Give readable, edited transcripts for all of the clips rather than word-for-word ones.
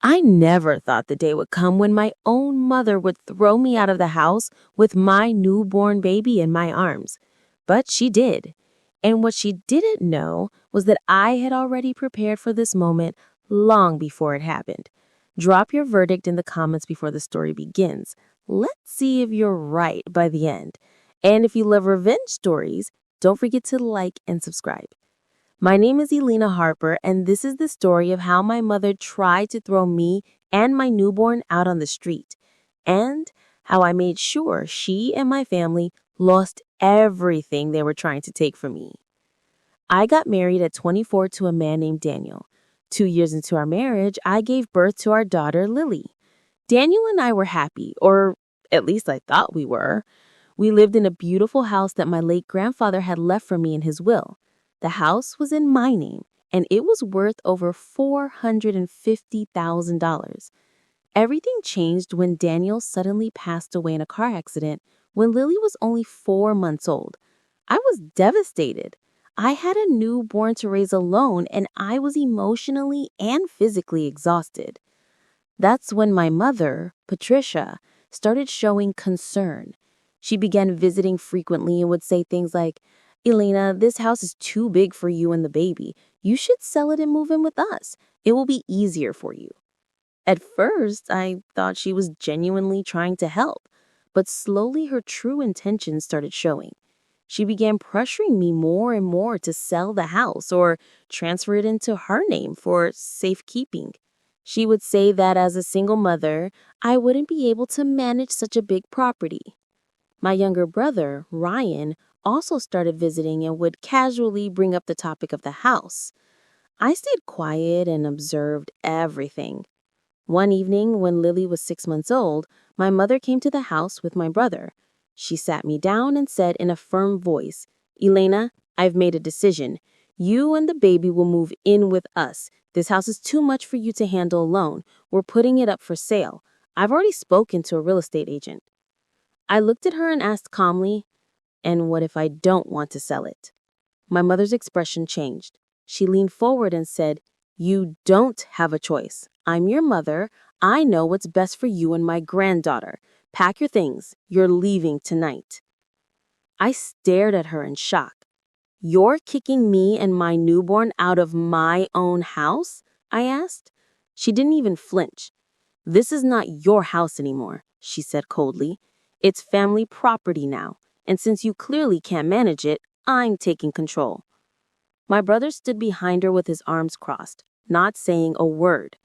I never thought the day would come when my own mother would throw me out of the house with my newborn baby in my arms. But she did. And what she didn't know was that I had already prepared for this moment long before it happened. Drop your verdict in the comments before the story begins. Let's see if you're right by the end. And if you love revenge stories, don't forget to like and subscribe. My name is Elena Harper, and this is the story of how my mother tried to throw me and my newborn out on the street, and how I made sure she and my family lost everything they were trying to take from me. I got married at 24 to a man named Daniel. 2 years into our marriage, I gave birth to our daughter, Lily. Daniel and I were happy, or at least I thought we were. We lived in a beautiful house that my late grandfather had left for me in his will. The house was in my name, and it was worth over $450,000. Everything changed when Daniel suddenly passed away in a car accident when Lily was only 4 months old. I was devastated. I had a newborn to raise alone, and I was emotionally and physically exhausted. That's when my mother, Patricia, started showing concern. She began visiting frequently and would say things like, "Elena, this house is too big for you and the baby. You should sell it and move in with us. It will be easier for you." At first, I thought she was genuinely trying to help, but slowly her true intentions started showing. She began pressuring me more and more to sell the house or transfer it into her name for safekeeping. She would say that as a single mother, I wouldn't be able to manage such a big property. My younger brother, Ryan, also started visiting and would casually bring up the topic of the house. I stayed quiet and observed everything. One evening, when Lily was 6 months old, my mother came to the house with my brother. She sat me down and said in a firm voice, "Elena, I've made a decision. You and the baby will move in with us. This house is too much for you to handle alone. We're putting it up for sale. I've already spoken to a real estate agent." I looked at her and asked calmly, "And what if I don't want to sell it?" My mother's expression changed. She leaned forward and said, "You don't have a choice. I'm your mother. I know what's best for you and my granddaughter. Pack your things. You're leaving tonight." I stared at her in shock. "You're kicking me and my newborn out of my own house?" I asked. She didn't even flinch. "This is not your house anymore," she said coldly. "It's family property now, and since you clearly can't manage it, I'm taking control." My brother stood behind her with his arms crossed, not saying a word.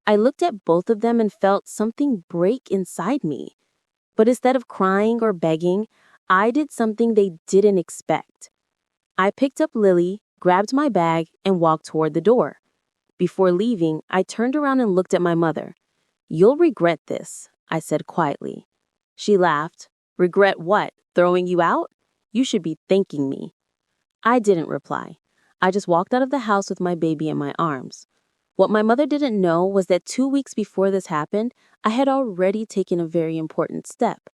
I looked at both of them and felt something break inside me. But instead of crying or begging, I did something they didn't expect. I picked up Lily, grabbed my bag, and walked toward the door. Before leaving, I turned around and looked at my mother. "You'll regret this," I said quietly. She laughed. "Regret what? Throwing you out? You should be thanking me." I didn't reply. I just walked out of the house with my baby in my arms. What my mother didn't know was that 2 weeks before this happened, I had already taken a very important step.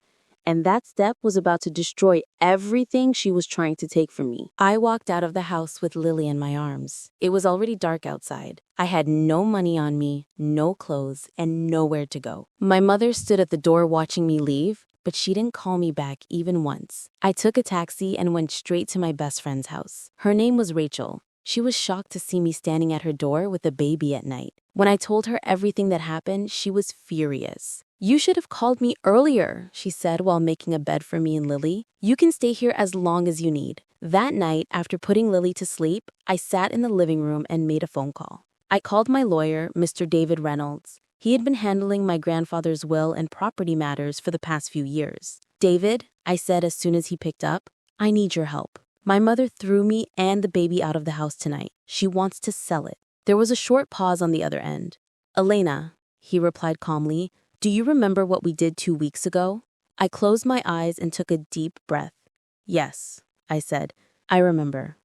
And that step was about to destroy everything she was trying to take from me. I walked out of the house with Lily in my arms. It was already dark outside. I had no money on me, no clothes, and nowhere to go. My mother stood at the door watching me leave, but she didn't call me back even once. I took a taxi and went straight to my best friend's house. Her name was Rachel. She was shocked to see me standing at her door with a baby at night. When I told her everything that happened, she was furious. "You should have called me earlier," she said while making a bed for me and Lily. "You can stay here as long as you need." That night, after putting Lily to sleep, I sat in the living room and made a phone call. I called my lawyer, Mr. David Reynolds. He had been handling my grandfather's will and property matters for the past few years. "David," I said as soon as he picked up, "I need your help. My mother threw me and the baby out of the house tonight. She wants to sell it." There was a short pause on the other end. "Elena," he replied calmly, "do you remember what we did 2 weeks ago?" I closed my eyes and took a deep breath. "Yes," I said, "I remember."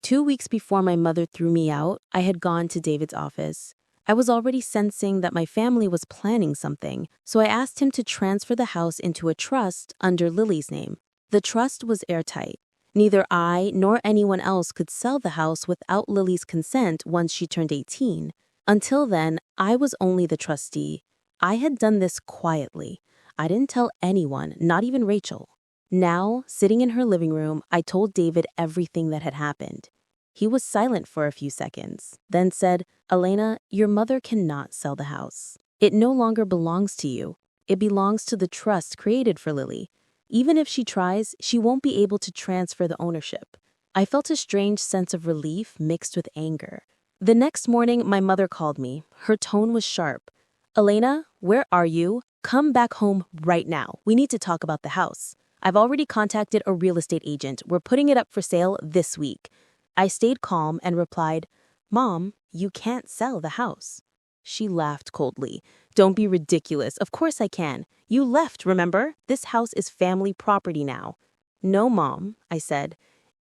2 weeks before my mother threw me out, I had gone to David's office. I was already sensing that my family was planning something, so I asked him to transfer the house into a trust under Lily's name. The trust was airtight. Neither I nor anyone else could sell the house without Lily's consent once she turned 18. Until then, I was only the trustee. I had done this quietly. I didn't tell anyone, not even Rachel. Now, sitting in her living room, I told David everything that had happened. He was silent for a few seconds, then said, "Elena, your mother cannot sell the house. It no longer belongs to you. It belongs to the trust created for Lily. Even if she tries, she won't be able to transfer the ownership." I felt a strange sense of relief mixed with anger. The next morning, my mother called me. Her tone was sharp. "Elena, where are you? Come back home right now. We need to talk about the house. I've already contacted a real estate agent. We're putting it up for sale this week." I stayed calm and replied, "Mom, you can't sell the house." She laughed coldly. "Don't be ridiculous. Of course I can. You left, remember? This house is family property now." "No, Mom," I said.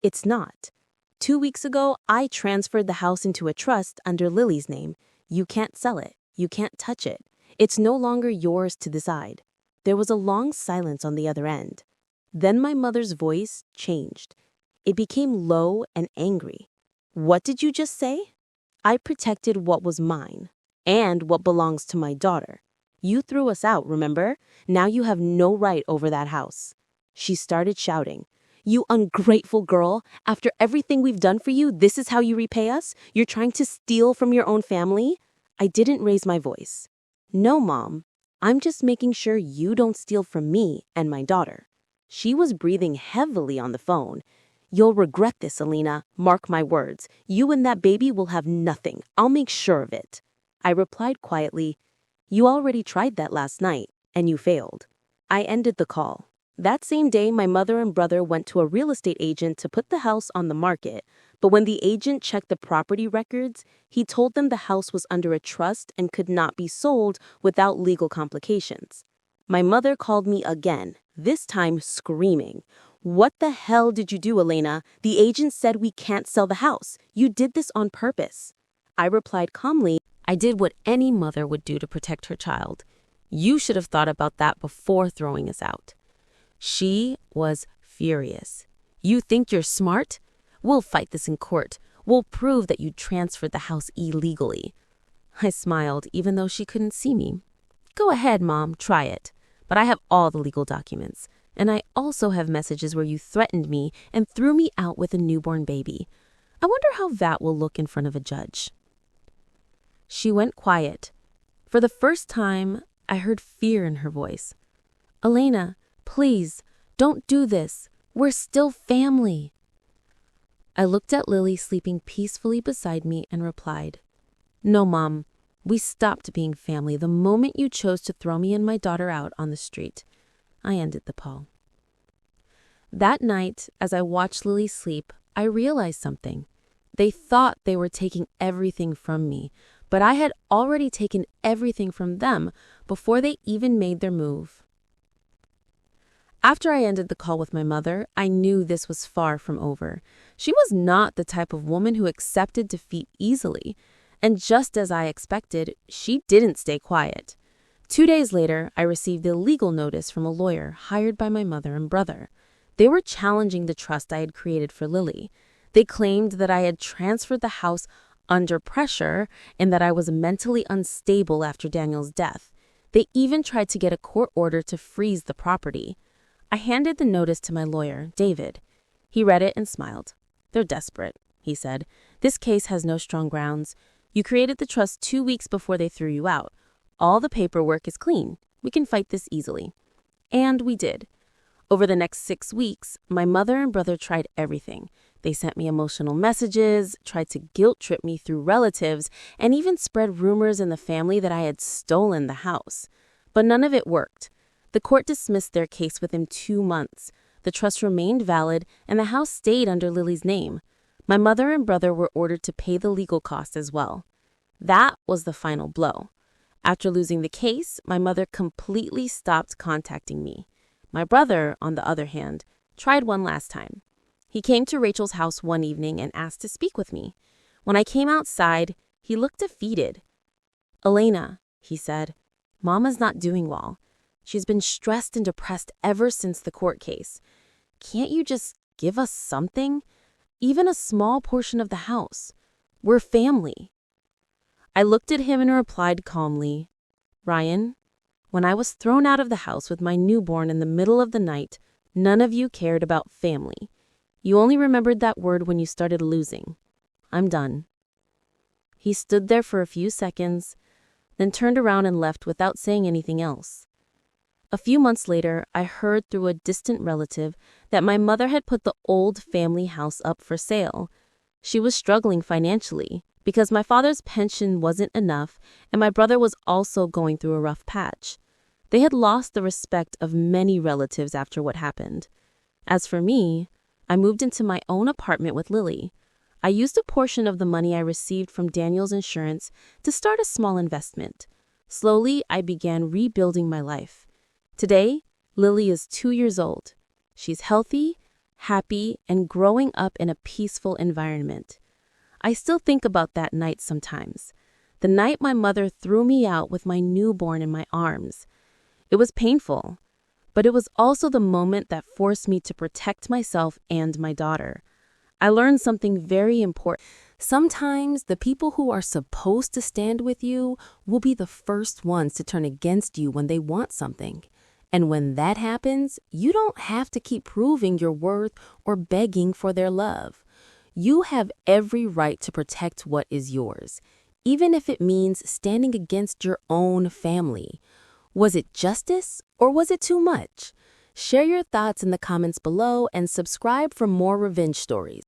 "It's not. 2 weeks ago, I transferred the house into a trust under Lily's name. You can't sell it. You can't touch it. It's no longer yours to decide." There was a long silence on the other end. Then my mother's voice changed. It became low and angry. "What did you just say?" "I protected what was mine and what belongs to my daughter. You threw us out, remember? Now you have no right over that house." She started shouting. "You ungrateful girl! After everything we've done for you, this is how you repay us? You're trying to steal from your own family?" I didn't raise my voice. "No, Mom. I'm just making sure you don't steal from me and my daughter." She was breathing heavily on the phone. "You'll regret this, Elena. Mark my words. You and that baby will have nothing. I'll make sure of it." I replied quietly, "You already tried that last night, and you failed." I ended the call. That same day, my mother and brother went to a real estate agent to put the house on the market, but when the agent checked the property records, he told them the house was under a trust and could not be sold without legal complications. My mother called me again, this time screaming. "What the hell did you do, Elena? The agent said we can't sell the house. You did this on purpose." I replied calmly, "I did what any mother would do to protect her child. You should have thought about that before throwing us out." She was furious. "You think you're smart? We'll fight this in court. We'll prove that you transferred the house illegally." I smiled, even though she couldn't see me. "Go ahead, Mom, try it. But I have all the legal documents. And I also have messages where you threatened me and threw me out with a newborn baby. I wonder how that will look in front of a judge." She went quiet. For the first time, I heard fear in her voice. "Elena, please, don't do this. We're still family." I looked at Lily sleeping peacefully beside me and replied, "No, Mom, we stopped being family the moment you chose to throw me and my daughter out on the street." I ended the call. That night, as I watched Lily sleep, I realized something. They thought they were taking everything from me, but I had already taken everything from them before they even made their move. After I ended the call with my mother, I knew this was far from over. She was not the type of woman who accepted defeat easily. And just as I expected, she didn't stay quiet. 2 days later, I received a legal notice from a lawyer hired by my mother and brother. They were challenging the trust I had created for Lily. They claimed that I had transferred the house under pressure and that I was mentally unstable after Daniel's death. They even tried to get a court order to freeze the property. I handed the notice to my lawyer, David. He read it and smiled. "They're desperate," he said. "This case has no strong grounds. You created the trust 2 weeks before they threw you out. All the paperwork is clean. We can fight this easily." And we did. Over the next 6 weeks, my mother and brother tried everything. They sent me emotional messages, tried to guilt trip me through relatives, and even spread rumors in the family that I had stolen the house. But none of it worked. The court dismissed their case within 2 months. The trust remained valid, and the house stayed under Lily's name. My mother and brother were ordered to pay the legal costs as well. That was the final blow. After losing the case, my mother completely stopped contacting me. My brother, on the other hand, tried one last time. He came to Rachel's house one evening and asked to speak with me. When I came outside, he looked defeated. "Elena," he said, "Mama's not doing well. She's been stressed and depressed ever since the court case. Can't you just give us something? Even a small portion of the house. We're family." I looked at him and replied calmly, "Ryan, when I was thrown out of the house with my newborn in the middle of the night, none of you cared about family. You only remembered that word when you started losing. I'm done." He stood there for a few seconds, then turned around and left without saying anything else. A few months later, I heard through a distant relative that my mother had put the old family house up for sale. She was struggling financially because my father's pension wasn't enough and my brother was also going through a rough patch. They had lost the respect of many relatives after what happened. As for me, I moved into my own apartment with Lily. I used a portion of the money I received from Daniel's insurance to start a small investment. Slowly, I began rebuilding my life. Today, Lily is 2 years old. She's healthy, happy, and growing up in a peaceful environment. I still think about that night sometimes. The night my mother threw me out with my newborn in my arms. It was painful, but it was also the moment that forced me to protect myself and my daughter. I learned something very important. Sometimes the people who are supposed to stand with you will be the first ones to turn against you when they want something. And when that happens, you don't have to keep proving your worth or begging for their love. You have every right to protect what is yours, even if it means standing against your own family. Was it justice or was it too much? Share your thoughts in the comments below and subscribe for more revenge stories.